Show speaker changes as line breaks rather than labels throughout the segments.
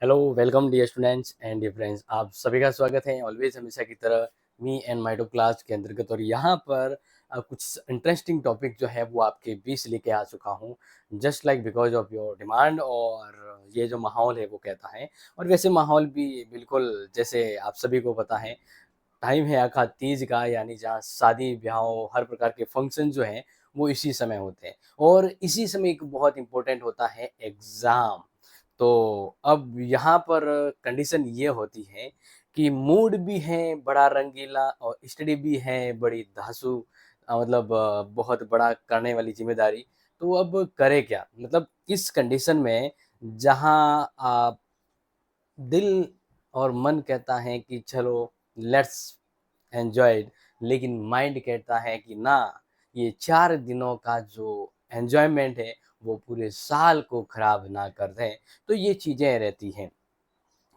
Hello, welcome dear students and dear friends. आप सभी का स्वागत है ऑलवेज हमेशा की तरह me and my top class के अंतर्गत। और यहाँ पर कुछ इंटरेस्टिंग टॉपिक जो है वो आपके बीच लेके आ चुका हूँ, just like because of your demand. और ये जो माहौल है वो कहता है, और वैसे माहौल भी बिल्कुल जैसे आप सभी को पता है, टाइम है आखा तीज का, यानी जहाँ शादी ब्याह हर प्रकार के फंक्शन जो हैं वो इसी समय होते हैं। और इसी समय एक बहुत इम्पोर्टेंट होता है एग्ज़ाम। तो अब यहाँ पर कंडीशन ये होती है कि मूड भी है बड़ा रंगीला और स्टडी भी है बड़ी धांसू, मतलब बहुत बड़ा करने वाली ज़िम्मेदारी। तो अब करें क्या? मतलब इस कंडीशन में जहाँ आप दिल और मन कहता है कि चलो लेट्स एन्जॉय इट, लेकिन माइंड कहता है कि ना, ये 4 दिनों का जो एन्जॉयमेंट है वो पूरे साल को खराब ना कर दें। तो ये चीज़ें रहती हैं,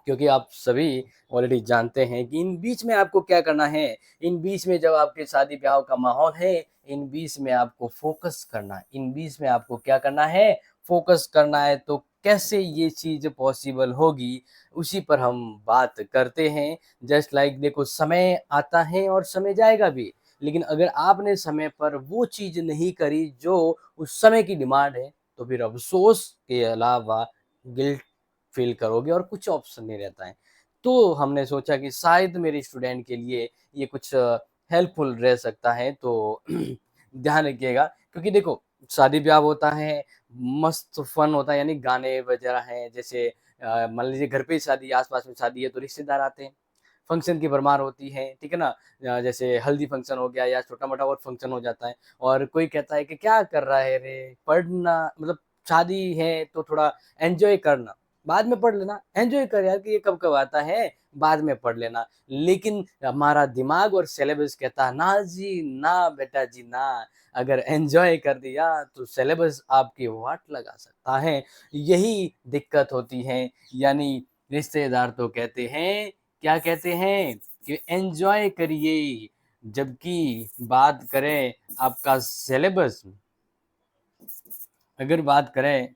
क्योंकि आप सभी ऑलरेडी जानते हैं कि इन बीच में आपको क्या करना है। इन बीच में जब आपके शादी ब्याह का माहौल है, इन बीच में आपको फ़ोकस करना है। इन बीच में आपको क्या करना है? फ़ोकस करना है। तो कैसे ये चीज़ पॉसिबल होगी, उसी पर हम बात करते हैं। जस्ट लाइक देखो, समय आता है और समय जाएगा भी, लेकिन अगर आपने समय पर वो चीज़ नहीं करी जो उस समय की डिमांड है, तो फिर अफ़सोस के अलावा गिल्ट फ़ील करोगे और कुछ ऑप्शन नहीं रहता है। तो हमने सोचा कि शायद मेरे स्टूडेंट के लिए ये कुछ हेल्पफुल रह सकता है, तो ध्यान रखिएगा। क्योंकि देखो, शादी-ब्याह होता है, मस्त फन होता है, यानी गाने वगैरह हैं, जैसे मान लीजिए घर पे ही शादी, आस-पास में शादी है तो रिश्तेदार आते हैं, फंक्शन की भरमार होती है, ठीक है ना? जैसे हल्दी फंक्शन हो गया या छोटा-मोटा और फंक्शन हो जाता है, और कोई कहता है कि क्या कर रहा है रे? पढ़ना मतलब शादी है तो थोड़ा एन्जॉय करना। बाद में पढ़ लेना, एन्जॉय कर यार, कि ये कब-कब आता है, बाद में पढ़ लेना। लेकिन हमारा दिमाग और सिलेबस कहता है, ना जी, ना बेटा जी ना, अगर एन्जॉय कर दिया तो सिलेबस आपकी वाट लगा सकता है। यही दिक्कत होती है, यानी रिश्तेदार तो कहते हैं, क्या कहते हैं कि एन्जॉय करिए, जबकि बात करें आपका सिलेबस, अगर बात करें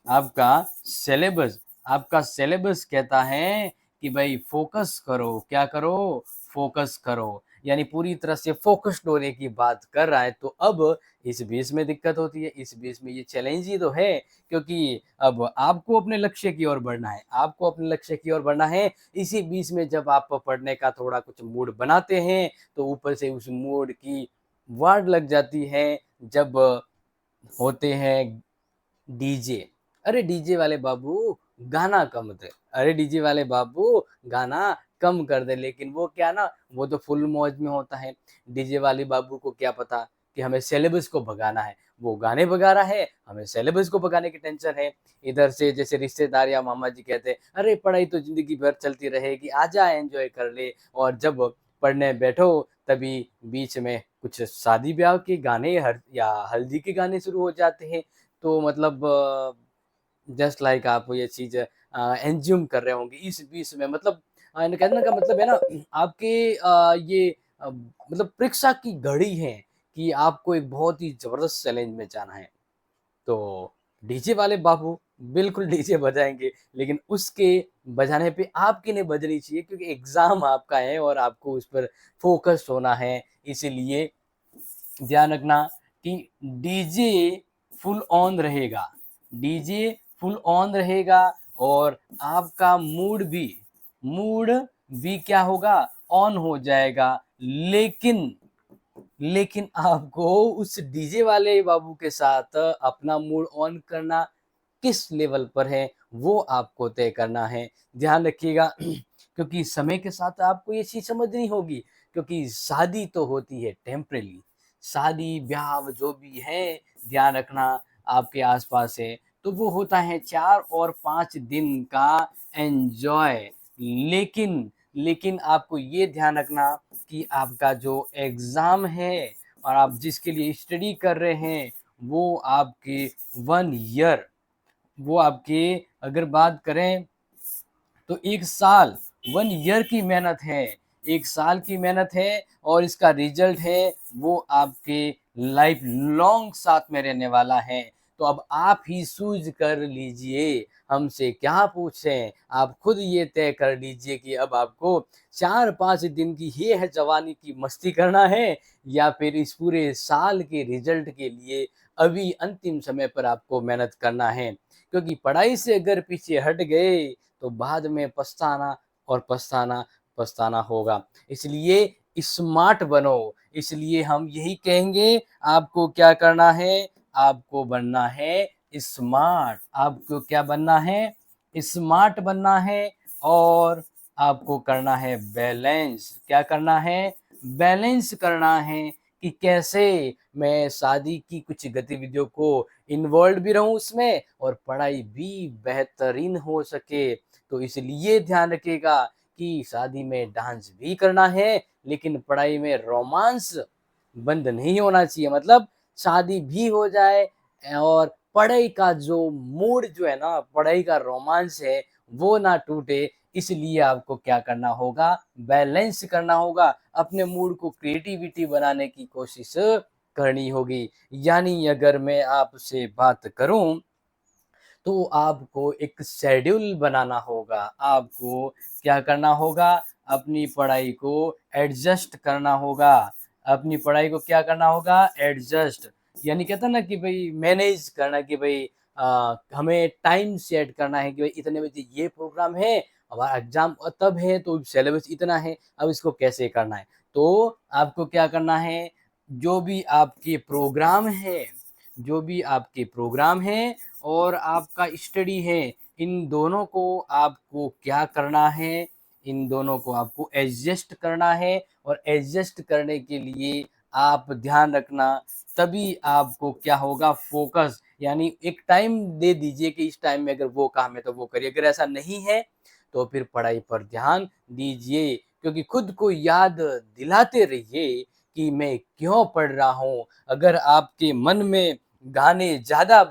आपका सिलेबस आपका सिलेबस कहता है कि भाई फ़ोकस करो, क्या करो? फ़ोकस करो, यानी पूरी तरह से फ़ोकस्ड होने की बात कर रहा है। तो अब इस बीच में दिक्कत होती है, इस बीच में ये चैलेंज ही तो है, क्योंकि अब आपको अपने लक्ष्य की ओर बढ़ना है, आपको अपने लक्ष्य की ओर बढ़ना है। इसी बीच में जब आप पढ़ने का थोड़ा कुछ मूड बनाते हैं, तो ऊपर से उस मूड की वाट लग जाती है, जब होते हैं डीजे। अरे डीजे वाले बाबू, गाना कम दे। अरे डीजे वाले बाबू, गाना कम कर दे। लेकिन वो क्या ना, वो तो फुल मौज में होता है। डीजे वाले बाबू को क्या पता कि हमें सिलेबस को भगाना है। वो गाने भगा रहा है, हमें सिलेबस को भगाने की टेंशन है। इधर से जैसे रिश्तेदार या मामा जी कहते हैं, अरे पढ़ाई तो ज़िंदगी भर चलती रहेगी, आजा एन्जॉय कर ले। और जब पढ़ने बैठो, तभी बीच में कुछ शादी-ब्याह के गाने हर या हल्दी के गाने शुरू हो जाते हैं। तो मतलब जस्ट लाइक आप ये चीज़ एज़्यूम कर रहे होंगे इस बीच में, मतलब कहने का मतलब है ना, आपके ये मतलब परीक्षा की घड़ी है कि आपको एक बहुत ही ज़बरदस्त चैलेंज में जाना है। तो डीजे वाले बाबू बिल्कुल डीजे बजाएँगे, लेकिन उसके बजाने पे आपकी नहीं बजनी चाहिए, क्योंकि एग्ज़ाम आपका है और आपको उस पर फ़ोकस होना है। इसीलिए ध्यान रखना कि डीजे फुल ऑन रहेगा, डीजे फुल ऑन रहेगा, और आपका मूड भी क्या होगा? ऑन हो जाएगा। लेकिन लेकिन आपको उस डीजे वाले बाबू के साथ अपना मूड ऑन करना किस लेवल पर है, वो आपको तय करना है। ध्यान रखिएगा, क्योंकि समय के साथ आपको ये चीज़ समझनी होगी, क्योंकि शादी तो होती है टेम्परेरी, शादी-ब्याह जो भी है, ध्यान रखना आपके आस-पास है, तो वो होता है 4 और 5 दिन का एन्जॉय। लेकिन लेकिन आपको ये ध्यान रखना कि आपका जो एग्ज़ाम है और आप जिसके लिए स्टडी कर रहे हैं, वो आपके 1 ईयर, वो आपके अगर बात करें तो 1 साल, 1 ईयर की मेहनत है, 1 साल की मेहनत है, और इसका रिज़ल्ट है वो आपके लाइफ़ लॉन्ग साथ में रहने वाला है। तो अब आप ही सूझ कर लीजिए, हमसे क्या पूछें? आप खुद ये तय कर लीजिए कि अब आपको 4-5 दिन की ये है जवानी की मस्ती करना है या फिर इस पूरे साल के रिज़ल्ट के लिए अभी अंतिम समय पर आपको मेहनत करना है। क्योंकि पढ़ाई से अगर पीछे हट गए, तो बाद में पछताना और पछताना, पछताना होगा। इसलिए स्मार्ट बनो, इसलिए हम यही कहेंगे आपको क्या करना है, आपको बनना है स्मार्ट। आपको क्या बनना है? स्मार्ट बनना है और आपको करना है बैलेंस। क्या करना है? बैलेंस करना है कि कैसे मैं शादी की कुछ गतिविधियों को इन्वॉल्व भी रहूँ उसमें और पढ़ाई भी बेहतरीन हो सके। तो इसलिए ध्यान रखिएगा कि शादी में डांस भी करना है, लेकिन पढ़ाई में रोमांस बंद नहीं होना चाहिए। मतलब शादी भी हो जाए और पढ़ाई का जो मूड जो है ना, पढ़ाई का रोमांस है, वो ना टूटे। इसलिए आपको क्या करना होगा? बैलेंस करना होगा। अपने मूड को क्रिएटिविटी बनाने की कोशिश करनी होगी। यानी अगर मैं आपसे बात करूँ तो आपको एक शेड्यूल बनाना होगा। आपको क्या करना होगा? अपनी पढ़ाई को एडजस्ट करना होगा। अपनी पढ़ाई को क्या करना होगा? एडजस्ट यानी कहते हैं ना कि भई मैनेज करना कि भई हमें टाइम सेट करना है कि भई इतने बजे ये प्रोग्राम है, हमारा एग्ज़ाम तब है तो सिलेबस इतना है, अब इसको कैसे करना है। तो आपको क्या करना है? जो भी आपके प्रोग्राम हैं जो भी आपके प्रोग्राम हैं और आपका स्टडी है, इन दोनों को आपको क्या करना है? इन दोनों को आपको एडजस्ट करना है और एडजस्ट करने के लिए आप ध्यान रखना, तभी आपको क्या होगा फ़ोकस यानी एक टाइम दे दीजिए कि इस टाइम में अगर वो काम है तो वो करिए। अगर ऐसा नहीं है, तो फिर पढ़ाई पर ध्यान दीजिए क्योंकि खुद को याद दिलाते रहिए कि मैं क्यों पढ़ रहा हूँ। अगर आपके मन में गाने ज़्यादा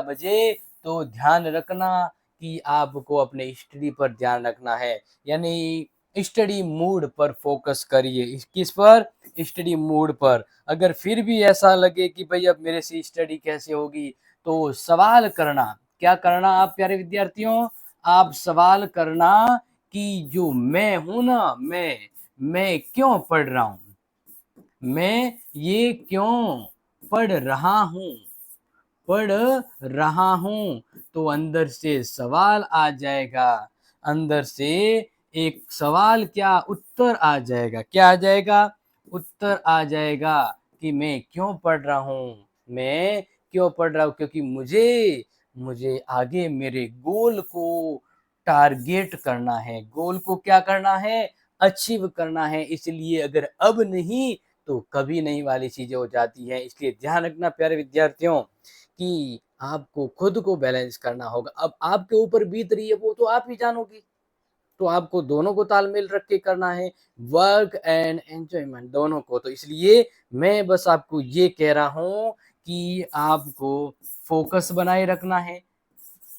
बजे तो ध्यान रखना कि आपको अपने स्टडी पर ध्यान रखना है। यानी स्टडी मूड पर फ़ोकस करिए। किस पर? स्टडी मूड पर। अगर फिर भी ऐसा लगे कि भई अब मेरे से स्टडी कैसे होगी, तो सवाल करना। क्या करना आप प्यारे विद्यार्थियों? आप सवाल करना कि जो मैं हूँ ना, मैं क्यों पढ़ रहा हूँ? मैं ये क्यों पढ़ रहा हूँ? पढ़ रहा हूँ, तो अंदर से सवाल आ जाएगा। अंदर से एक सवाल क्या उत्तर आ जाएगा। क्या आ जाएगा? उत्तर आ जाएगा कि मैं क्यों पढ़ रहा हूँ? मैं क्यों पढ़ रहा हूँ? क्योंकि मुझे आगे मेरे गोल को टारगेट करना है। गोल को क्या करना है? अचीव करना है। इसलिए अगर अब नहीं तो कभी नहीं वाली चीज़ें हो जाती हैं। इसलिए ध्यान रखना प्यारे विद्यार्थियों कि आपको खुद को बैलेंस करना होगा। अब आपके ऊपर बीत रही है वो तो आप ही जानोगे। तो आपको दोनों को तालमेल रख के करना है, वर्क एंड एन्जॉयमेंट दोनों को। तो इसलिए मैं बस आपको ये कह रहा हूँ कि आपको फ़ोकस बनाए रखना है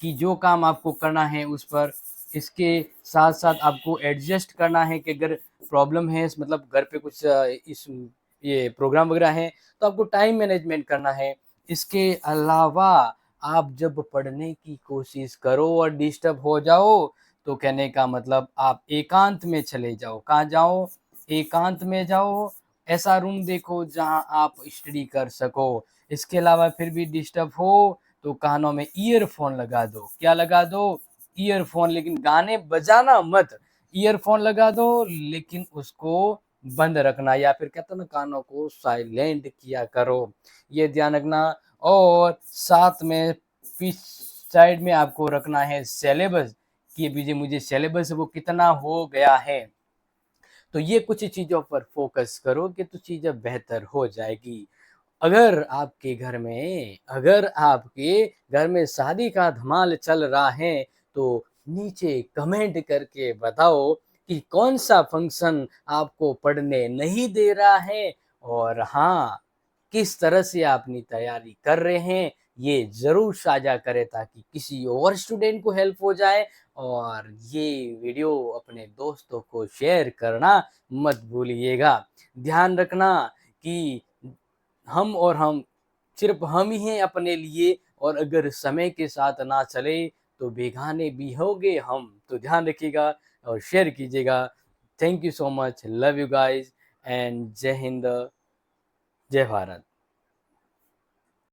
कि जो काम आपको करना है उस पर, इसके साथ-साथ आपको एडजस्ट करना है कि अगर प्रॉब्लम है मतलब घर पे कुछ ये प्रोग्राम वगैरह है, तो आपको टाइम मैनेजमेंट करना है। इसके अलावा आप जब पढ़ने की कोशिश करो और डिस्टर्ब हो जाओ, तो कहने का मतलब आप एकांत में चले जाओ। कहाँ जाओ? एकांत में जाओ। ऐसा रूम देखो जहाँ आप स्टडी कर सको। इसके अलावा फिर भी डिस्टर्ब हो तो कानों में ईयरफ़ोन लगा दो। क्या लगा दो? ईयरफ़ोन लेकिन गाने बजाना मत। ईयरफ़ोन लगा दो लेकिन उसको बंद रखना या फिर कहते हैं ना कानों को साइलेंट किया करो। ये ध्यान रखना और साथ में पीछ साइड में आपको रखना है सिलेबस कि अभी जो मुझे सिलेबस वो कितना हो गया है। तो ये कुछ चीज़ों पर फ़ोकस करोगे तो चीज़ें बेहतर हो जाएगी। अगर आपके घर में शादी का धमाल चल रहा है, तो नीचे कमेंट करके बताओ कि कौन-सा फंक्शन आपको पढ़ने नहीं दे रहा है और हाँ, किस तरह से आप अपनी तैयारी कर रहे हैं, ये ज़रूर साझा करें ताकि किसी और स्टूडेंट को हेल्प हो जाए और ये वीडियो अपने दोस्तों को शेयर करना मत भूलिएगा। ध्यान रखना कि हम सिर्फ हम ही हैं अपने लिए, और अगर समय के साथ ना चले तो बेगाने भी होंगे हम। तो ध्यान रखिएगा और शेयर कीजिएगा। Thank you so much, love you guys, and जय हिंद, जय भारत।